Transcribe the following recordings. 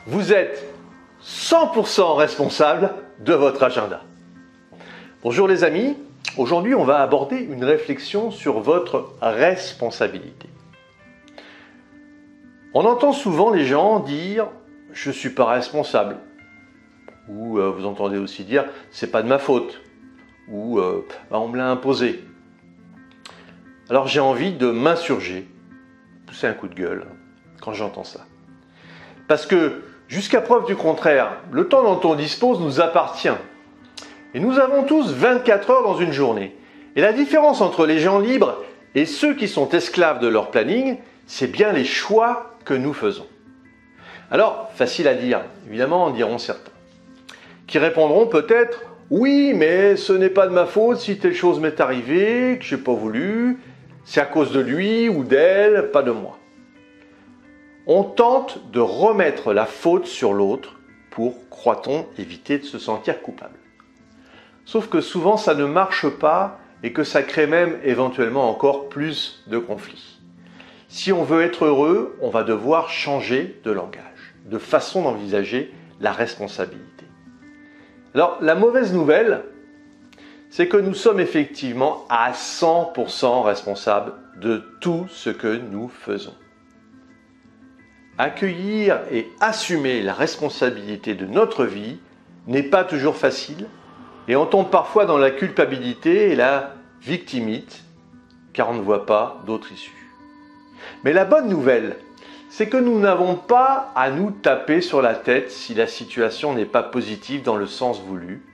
Vous êtes 100% responsable de votre agenda. Bonjour les amis, aujourd'hui on va aborder une réflexion sur votre responsabilité. On entend souvent les gens dire « je ne suis pas responsable » ou vous entendez aussi dire « c'est pas de ma faute » ou on me l'a imposé. Alors j'ai envie de m'insurger, pousser un coup de gueule quand j'entends ça. Parce que jusqu'à preuve du contraire, le temps dont on dispose nous appartient. Et nous avons tous 24 heures dans une journée. Et la différence entre les gens libres et ceux qui sont esclaves de leur planning, c'est bien les choix que nous faisons. Alors, facile à dire, évidemment, en diront certains, qui répondront peut-être « oui, mais ce n'est pas de ma faute si telle chose m'est arrivée, que je n'ai pas voulu, c'est à cause de lui ou d'elle, pas de moi ». On tente de remettre la faute sur l'autre pour, croit-on, éviter de se sentir coupable. Sauf que souvent ça ne marche pas et que ça crée même éventuellement encore plus de conflits. Si on veut être heureux, on va devoir changer de langage, de façon d'envisager la responsabilité. Alors la mauvaise nouvelle, c'est que nous sommes effectivement à 100% responsables de tout ce que nous faisons. Accueillir et assumer la responsabilité de notre vie n'est pas toujours facile et on tombe parfois dans la culpabilité et la victimite car on ne voit pas d'autre issue. Mais la bonne nouvelle, c'est que nous n'avons pas à nous taper sur la tête si la situation n'est pas positive dans le sens voulu,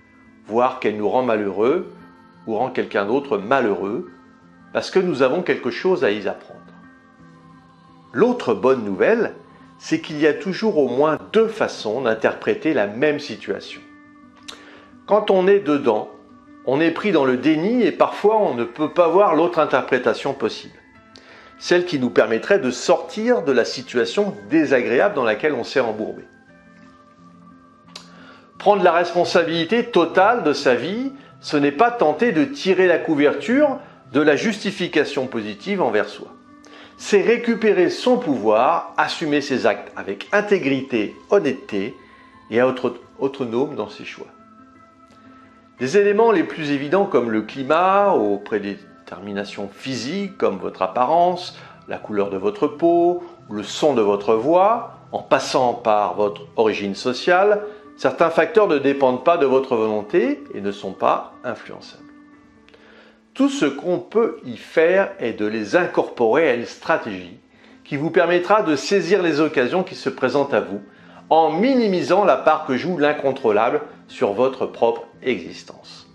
voire qu'elle nous rend malheureux ou rend quelqu'un d'autre malheureux, parce que nous avons quelque chose à y apprendre. L'autre bonne nouvelle, c'est qu'il y a toujours au moins deux façons d'interpréter la même situation. Quand on est dedans, on est pris dans le déni et parfois on ne peut pas voir l'autre interprétation possible. Celle qui nous permettrait de sortir de la situation désagréable dans laquelle on s'est embourbé. Prendre la responsabilité totale de sa vie, ce n'est pas tenter de tirer la couverture de la justification positive envers soi. C'est récupérer son pouvoir, assumer ses actes avec intégrité, honnêteté et être autonome dans ses choix. Des éléments les plus évidents comme le climat, aux prédéterminations physiques comme votre apparence, la couleur de votre peau, le son de votre voix, en passant par votre origine sociale, certains facteurs ne dépendent pas de votre volonté et ne sont pas influençables. Tout ce qu'on peut y faire est de les incorporer à une stratégie qui vous permettra de saisir les occasions qui se présentent à vous en minimisant la part que joue l'incontrôlable sur votre propre existence.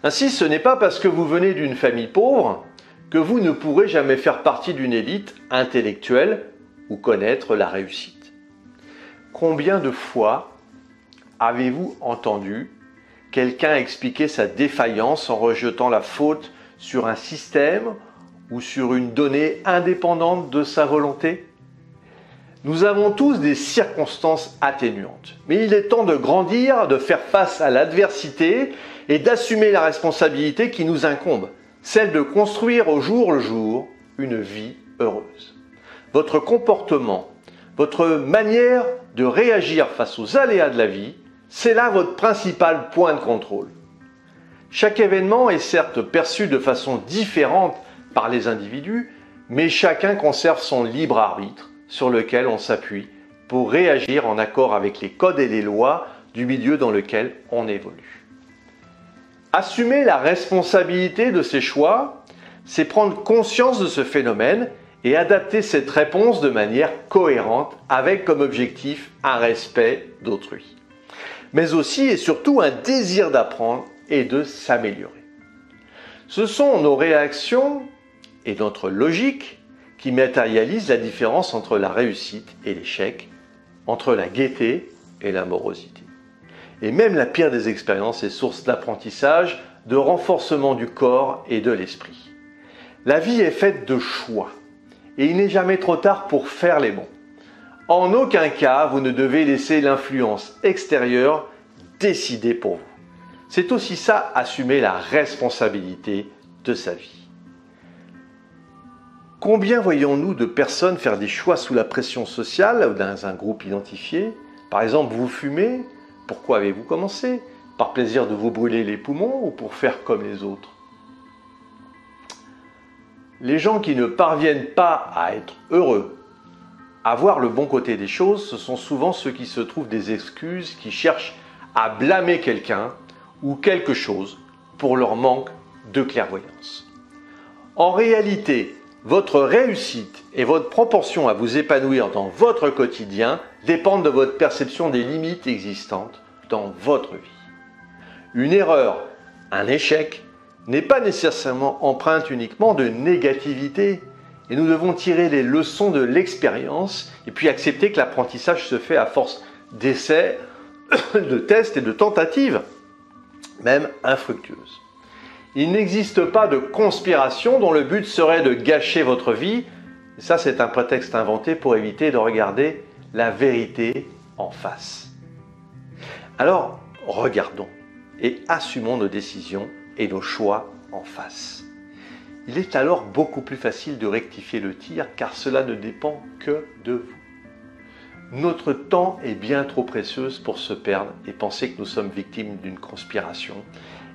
Ainsi, ce n'est pas parce que vous venez d'une famille pauvre que vous ne pourrez jamais faire partie d'une élite intellectuelle ou connaître la réussite. Combien de fois avez-vous entendu quelqu'un expliquer sa défaillance en rejetant la faute sur un système ou sur une donnée indépendante de sa volonté? Nous avons tous des circonstances atténuantes, mais il est temps de grandir, de faire face à l'adversité et d'assumer la responsabilité qui nous incombe, celle de construire au jour le jour une vie heureuse. Votre comportement, votre manière de réagir face aux aléas de la vie, c'est là votre principal point de contrôle. Chaque événement est certes perçu de façon différente par les individus, mais chacun conserve son libre arbitre sur lequel on s'appuie pour réagir en accord avec les codes et les lois du milieu dans lequel on évolue. Assumer la responsabilité de ses choix, c'est prendre conscience de ce phénomène et adapter cette réponse de manière cohérente avec comme objectif un respect d'autrui. Mais aussi et surtout un désir d'apprendre et de s'améliorer. Ce sont nos réactions et notre logique qui matérialisent la différence entre la réussite et l'échec, entre la gaieté et la morosité. Et même la pire des expériences est source d'apprentissage, de renforcement du corps et de l'esprit. La vie est faite de choix et il n'est jamais trop tard pour faire les bons. En aucun cas, vous ne devez laisser l'influence extérieure décider pour vous. C'est aussi ça, assumer la responsabilité de sa vie. Combien voyons-nous de personnes faire des choix sous la pression sociale ou dans un groupe identifié? Par exemple, vous fumez. Pourquoi avez-vous commencé? Par plaisir de vous brûler les poumons ou pour faire comme les autres? Les gens qui ne parviennent pas à être heureux, à voir le bon côté des choses, ce sont souvent ceux qui se trouvent des excuses, qui cherchent à blâmer quelqu'un ou quelque chose pour leur manque de clairvoyance. En réalité, votre réussite et votre propension à vous épanouir dans votre quotidien dépendent de votre perception des limites existantes dans votre vie. Une erreur, un échec, n'est pas nécessairement empreinte uniquement de négativité et nous devons tirer les leçons de l'expérience et puis accepter que l'apprentissage se fait à force d'essais, de tests et de tentatives, même infructueuses. Il n'existe pas de conspiration dont le but serait de gâcher votre vie. Ça, c'est un prétexte inventé pour éviter de regarder la vérité en face. Alors, regardons et assumons nos décisions et nos choix en face. Il est alors beaucoup plus facile de rectifier le tir car cela ne dépend que de vous. Notre temps est bien trop précieux pour se perdre et penser que nous sommes victimes d'une conspiration.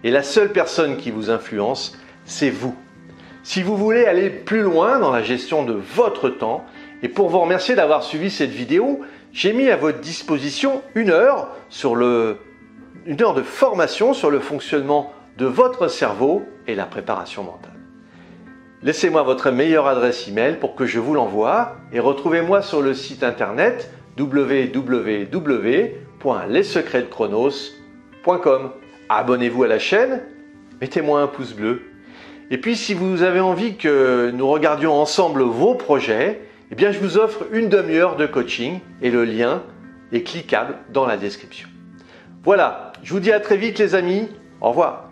Et la seule personne qui vous influence, c'est vous. Si vous voulez aller plus loin dans la gestion de votre temps, et pour vous remercier d'avoir suivi cette vidéo, j'ai mis à votre disposition une heure de formation sur le fonctionnement de votre cerveau et la préparation mentale. Laissez-moi votre meilleure adresse email pour que je vous l'envoie et retrouvez-moi sur le site internet www.lessecretsdechronos.com. Abonnez-vous à la chaîne, mettez-moi un pouce bleu. Et puis si vous avez envie que nous regardions ensemble vos projets, eh bien je vous offre une demi-heure de coaching et le lien est cliquable dans la description. Voilà, je vous dis à très vite les amis, au revoir.